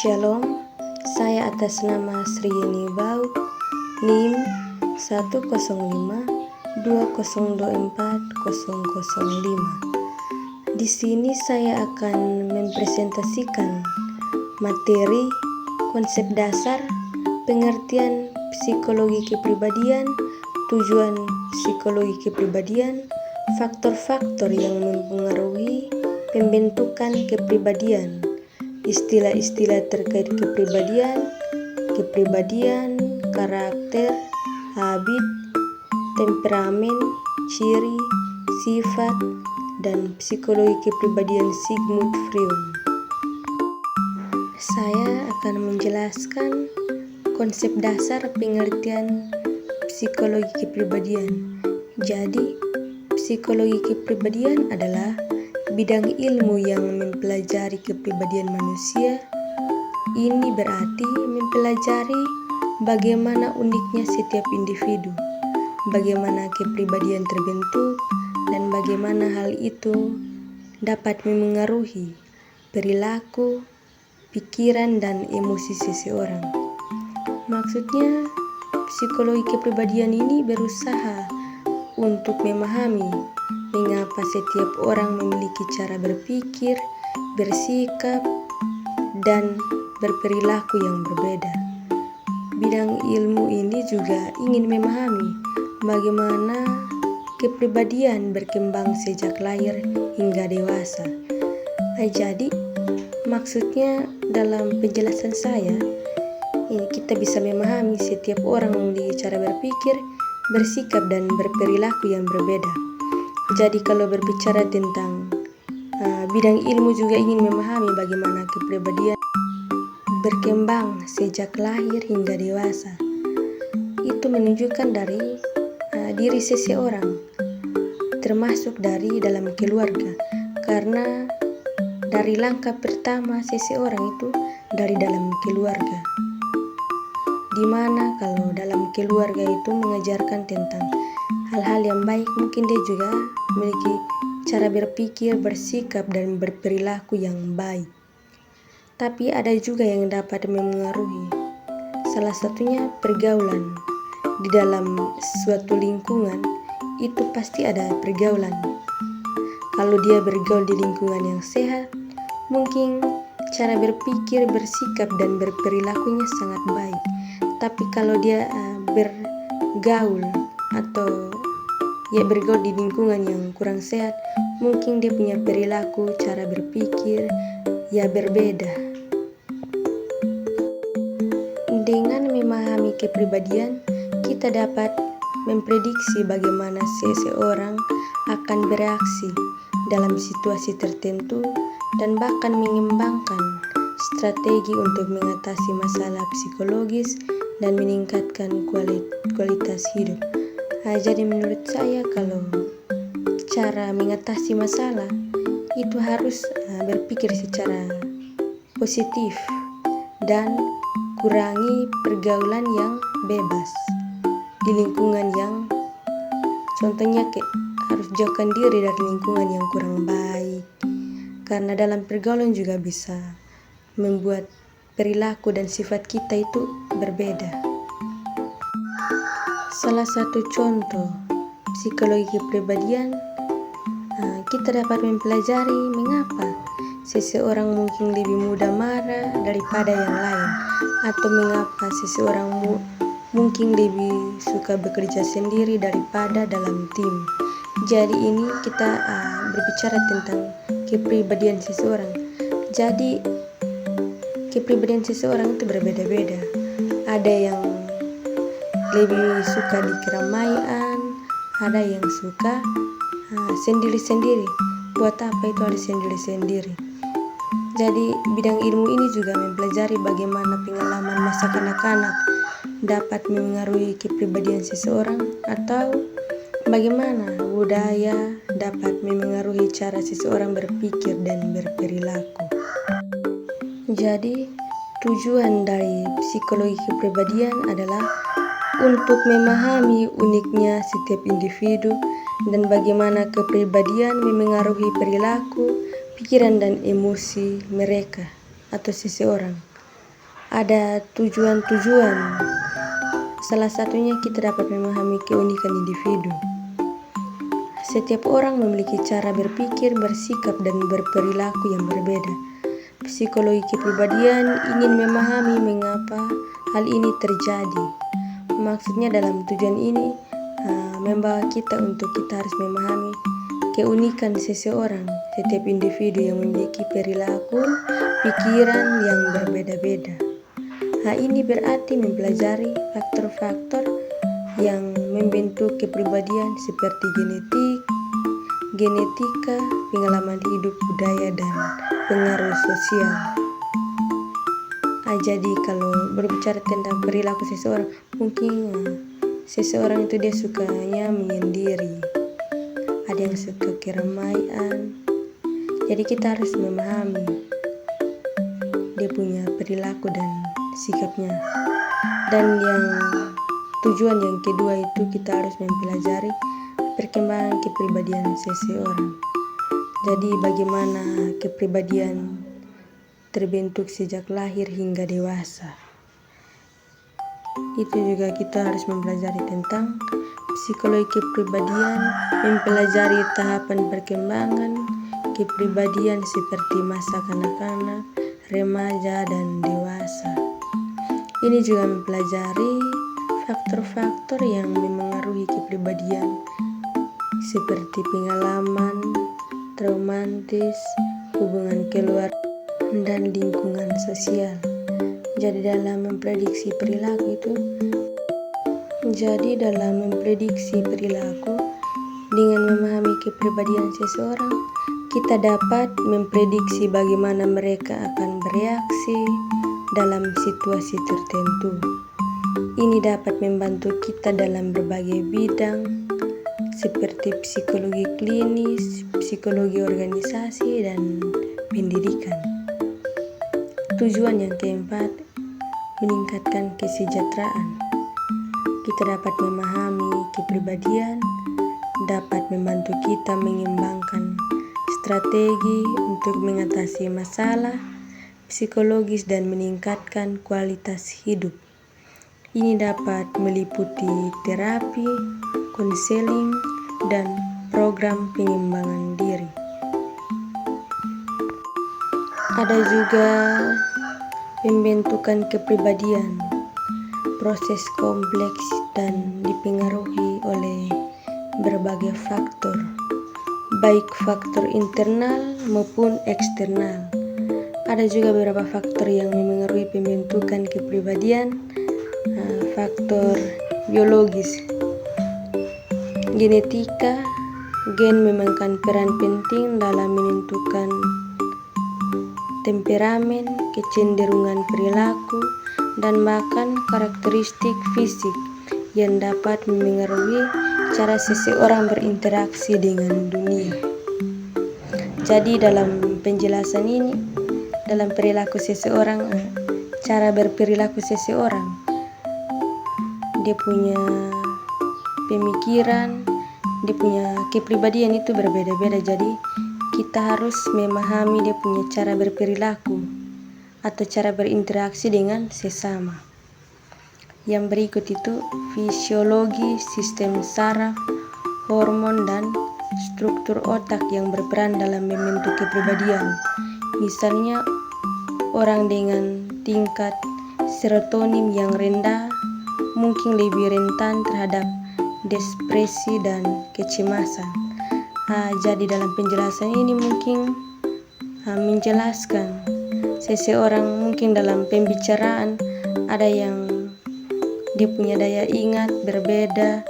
Shalom, saya atas nama Sri Yeni Bauk, NIM 10520240005. Di sini saya akan mempresentasikan materi konsep dasar pengertian psikologi kepribadian, tujuan psikologi kepribadian, faktor-faktor yang mempengaruhi pembentukan kepribadian, istilah-istilah terkait kepribadian, karakter, habit, temperamen, ciri, sifat, dan psikologi kepribadian Sigmund Freud. Saya akan menjelaskan konsep dasar pengertian psikologi kepribadian. Jadi, psikologi kepribadian adalah bidang ilmu yang mempelajari kepribadian manusia. Ini berarti mempelajari bagaimana uniknya setiap individu, bagaimana kepribadian terbentuk, dan bagaimana hal itu dapat memengaruhi perilaku, pikiran, dan emosi seseorang. Maksudnya, psikologi kepribadian ini berusaha untuk memahami mengapa setiap orang memiliki cara berpikir, bersikap, dan berperilaku yang berbeda. Bidang ilmu ini juga ingin memahami bagaimana kepribadian berkembang sejak lahir hingga dewasa. Jadi, maksudnya dalam penjelasan saya, kita bisa memahami setiap orang memiliki cara berpikir, bersikap, dan berperilaku yang berbeda. Jadi kalau berbicara tentang bidang ilmu juga ingin memahami bagaimana kepribadian berkembang sejak lahir hingga dewasa. Itu menunjukkan dari diri seseorang, termasuk dari dalam keluarga. Karena dari langkah pertama seseorang itu dari dalam keluarga. Dimana kalau dalam keluarga itu mengajarkan tentang hal-hal yang baik, mungkin dia juga memiliki cara berpikir, bersikap, dan berperilaku yang baik. Tapi ada juga yang dapat memengaruhi. Salah satunya pergaulan. Di dalam suatu lingkungan, itu pasti ada pergaulan. Kalau dia bergaul di lingkungan yang sehat, mungkin cara berpikir, bersikap, dan berperilakunya sangat baik. Tapi kalau dia bergaul atau bergaul di lingkungan yang kurang sehat, mungkin dia punya perilaku, cara berpikir berbeda. Dengan memahami kepribadian, kita dapat memprediksi bagaimana seseorang akan bereaksi dalam situasi tertentu dan bahkan mengembangkan strategi untuk mengatasi masalah psikologis dan meningkatkan kualitas hidup. Jadi menurut saya kalau cara mengatasi masalah itu harus berpikir secara positif dan kurangi pergaulan yang bebas di lingkungan yang contohnya harus jauhkan diri dari lingkungan yang kurang baik, karena dalam pergaulan juga bisa membuat perilaku dan sifat kita itu berbeda. Salah satu contoh psikologi kepribadian, kita dapat mempelajari mengapa seseorang mungkin lebih mudah marah daripada yang lain, atau mengapa seseorang mungkin lebih suka bekerja sendiri daripada dalam tim. Jadi ini kita berbicara tentang kepribadian seseorang. Jadi kepribadian seseorang itu berbeda-beda. Ada yang lebih suka di keramaian, ada yang suka sendiri-sendiri. Buat apa itu ada sendiri-sendiri? Jadi bidang ilmu ini juga mempelajari bagaimana pengalaman masa kanak-kanak dapat memengaruhi kepribadian seseorang, atau bagaimana budaya dapat memengaruhi cara seseorang berpikir dan berperilaku. Jadi, tujuan dari psikologi kepribadian adalah untuk memahami uniknya setiap individu dan bagaimana kepribadian memengaruhi perilaku, pikiran, dan emosi mereka atau seseorang. ada tujuan-tujuan. Salah satunya kita dapat memahami keunikan individu. Setiap orang memiliki cara berpikir, bersikap, dan berperilaku yang berbeda. Psikologi kepribadian ingin memahami mengapa hal ini terjadi. Maksudnya dalam tujuan ini membawa kita untuk kita harus memahami keunikan seseorang. Setiap individu yang memiliki perilaku, pikiran yang berbeda-beda. Hal ini berarti mempelajari faktor-faktor yang membentuk kepribadian seperti genetika, pengalaman hidup, budaya, dan pengaruh sosial. Jadi kalau berbicara tentang perilaku seseorang, mungkin seseorang itu dia sukanya menyendiri, ada yang suka keramaian. Jadi kita harus memahami dia punya perilaku dan sikapnya. Dan yang tujuan yang kedua itu kita harus mempelajari perkembangan kepribadian seseorang. Jadi bagaimana kepribadian terbentuk sejak lahir hingga dewasa. Itu juga kita harus mempelajari tentang psikologi kepribadian, mempelajari tahapan perkembangan kepribadian seperti masa kanak-kanak, remaja, dan dewasa. Ini juga mempelajari faktor-faktor yang memengaruhi kepribadian seperti pengalaman traumatis, hubungan keluarga, dan lingkungan sosial. Jadi dalam memprediksi perilaku dengan memahami kepribadian seseorang, kita dapat memprediksi bagaimana mereka akan bereaksi dalam situasi tertentu. Ini dapat membantu kita dalam berbagai bidang seperti psikologi klinis, psikologi organisasi, dan pendidikan. Tujuan yang keempat, meningkatkan kesejahteraan. Kita dapat memahami kepribadian, dapat membantu kita mengembangkan strategi untuk mengatasi masalah psikologis dan meningkatkan kualitas hidup. Ini dapat meliputi terapi, konseling, dan program pengembangan diri. Ada juga pembentukan kepribadian, proses kompleks dan dipengaruhi oleh berbagai faktor, baik faktor internal maupun eksternal. Ada juga beberapa faktor yang memengaruhi pembentukan kepribadian, faktor biologis, genetika, gen memainkan peran penting dalam menentukan temperamen, kecenderungan perilaku, dan bahkan karakteristik fisik yang dapat memengaruhi cara seseorang berinteraksi dengan dunia. Jadi dalam penjelasan ini, dalam perilaku seseorang, cara berperilaku seseorang, dia punya pemikiran, dia punya kepribadian itu berbeda-beda. Jadi kita harus memahami dia punya cara berperilaku atau cara berinteraksi dengan sesama. Yang berikut itu fisiologi, sistem saraf, hormon, dan struktur otak yang berperan dalam membentuk kepribadian. Misalnya orang dengan tingkat serotonin yang rendah mungkin lebih rentan terhadap depresi dan kecemasan. Jadi dalam penjelasan ini mungkin menjelaskan seseorang mungkin dalam pembicaraan ada yang dia punya daya ingat berbeda,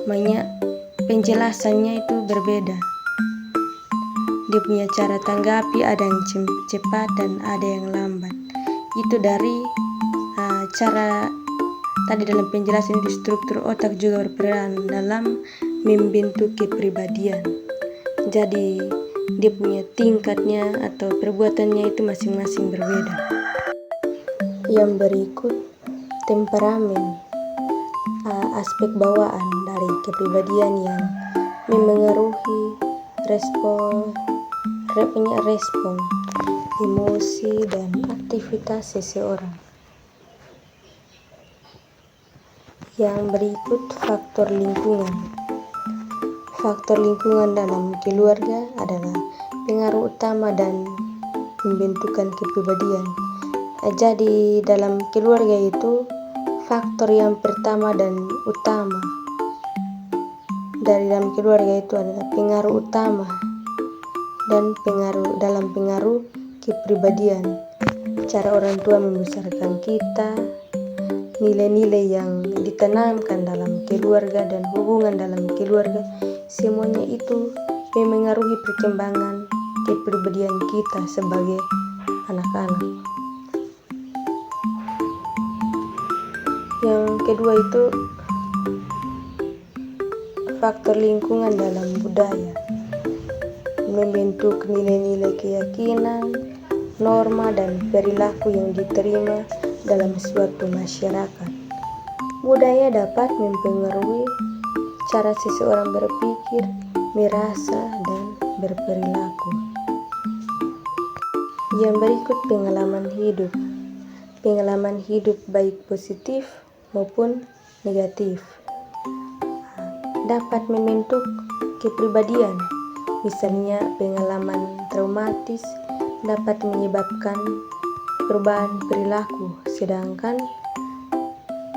banyak penjelasannya itu berbeda. Dia punya cara tanggapi ada yang cepat dan ada yang lambat. Itu dari cara tadi dalam penjelasan itu struktur otak juga berperan dalam membentuk kepribadian. Jadi dia punya tingkatnya atau perbuatannya itu masing-masing berbeda. Yang berikut temperamen, aspek bawaan dari kepribadian yang memengaruhi respon emosi dan aktivitas seseorang. Yang berikut faktor lingkungan. Faktor lingkungan dalam keluarga adalah pengaruh utama dan pembentukan kepribadian. Jadi dalam keluarga itu faktor yang pertama dan utama dari dalam keluarga itu adalah pengaruh utama dan pengaruh kepribadian. Cara orang tua membesarkan kita, nilai-nilai yang ditanamkan dalam keluarga dan hubungan dalam keluarga, semuanya itu memengaruhi perkembangan kepribadian kita sebagai anak-anak. Yang kedua itu faktor lingkungan dalam budaya, membentuk nilai-nilai keyakinan, norma dan perilaku yang diterima dalam suatu masyarakat. Budaya dapat mempengaruhi cara seseorang berpikir, merasa, dan berperilaku. Yang berikut pengalaman hidup. Pengalaman hidup baik positif maupun negatif dapat membentuk kepribadian. Misalnya pengalaman traumatis dapat menyebabkan perubahan perilaku, sedangkan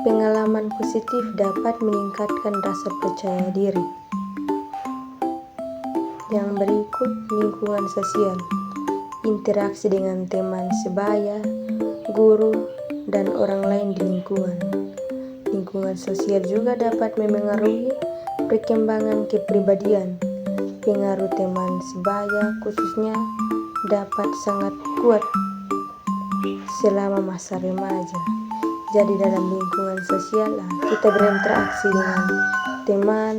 pengalaman positif dapat meningkatkan rasa percaya diri. Yang berikut lingkungan sosial, interaksi dengan teman sebaya, guru, dan orang lain di lingkungan. Lingkungan sosial juga dapat memengaruhi perkembangan kepribadian. Pengaruh teman sebaya khususnya dapat sangat kuat selama masa remaja. Jadi dalam lingkungan sosial kita berinteraksi dengan teman,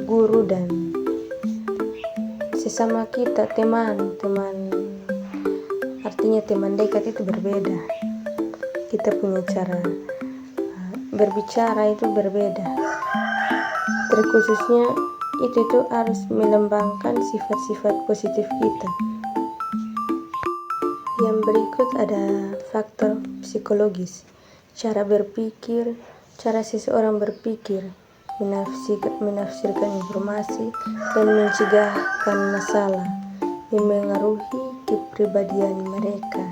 guru, dan sesama kita. Teman artinya teman dekat itu berbeda. Kita punya cara berbicara itu berbeda. Terkhususnya itu harus melembangkan sifat-sifat positif kita. Yang berikut ada faktor psikologis, cara berpikir, cara seseorang berpikir, menafsirkan informasi, dan mencegahkan masalah, memengaruhi kepribadian mereka.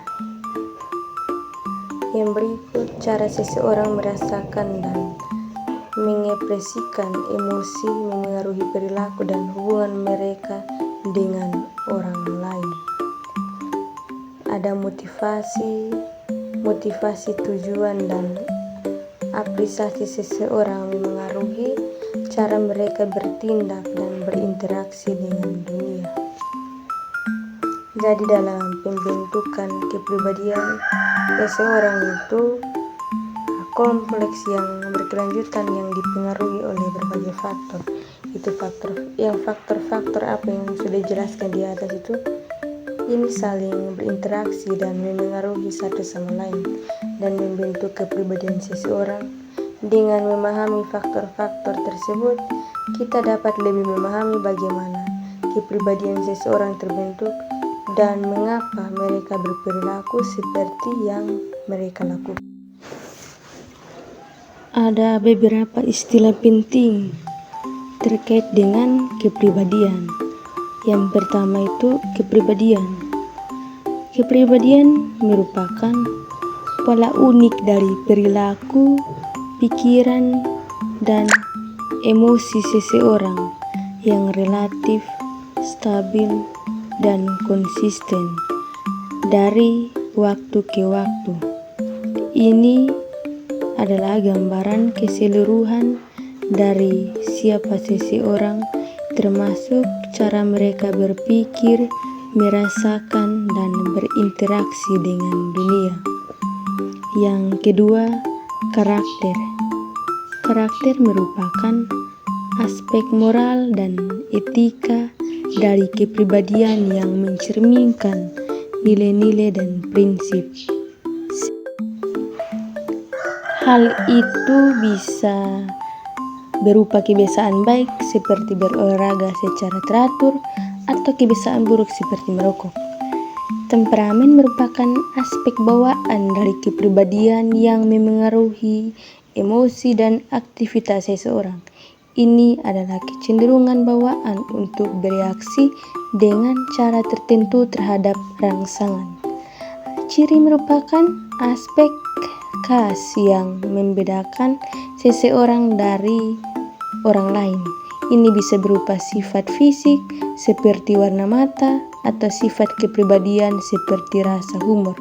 Yang berikut cara seseorang merasakan dan mengekspresikan emosi, memengaruhi perilaku dan hubungan mereka dengan orang lain. Ada motivasi tujuan dan apresiasi seseorang memengaruhi cara mereka bertindak dan berinteraksi dengan dunia. Jadi dalam pembentukan kepribadian seseorang itu kompleks yang berkelanjutan yang dipengaruhi oleh berbagai faktor. Itu faktor-faktor apa yang sudah dijelaskan di atas itu ini saling berinteraksi dan memengaruhi satu sama lain dan membentuk kepribadian seseorang. Dengan memahami faktor-faktor tersebut, kita dapat lebih memahami bagaimana kepribadian seseorang terbentuk dan mengapa mereka berperilaku seperti yang mereka lakukan. Ada beberapa istilah penting terkait dengan kepribadian. Yang pertama itu kepribadian. Kepribadian merupakan pola unik dari perilaku, pikiran, dan emosi seseorang yang relatif stabil dan konsisten dari waktu ke waktu. Ini adalah gambaran keseluruhan dari siapa seseorang, termasuk cara mereka berpikir, merasakan, dan berinteraksi dengan dunia. Yang kedua, karakter. Karakter merupakan aspek moral dan etika dari kepribadian yang mencerminkan nilai-nilai dan prinsip. Hal itu bisa berupa kebiasaan baik seperti berolahraga secara teratur atau kebiasaan buruk seperti merokok. Temperamen merupakan aspek bawaan dari kepribadian yang memengaruhi emosi, dan aktivitas seseorang. Ini adalah kecenderungan bawaan untuk bereaksi dengan cara tertentu terhadap rangsangan. Ciri merupakan aspek khas yang membedakan seseorang dari orang lain. Ini bisa berupa sifat fisik seperti warna mata atau sifat kepribadian seperti rasa humor.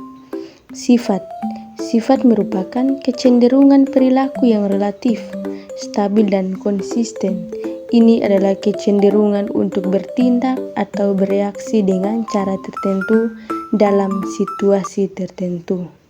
Sifat merupakan kecenderungan perilaku yang relatif, stabil dan konsisten. Ini adalah kecenderungan untuk bertindak atau bereaksi dengan cara tertentu dalam situasi tertentu.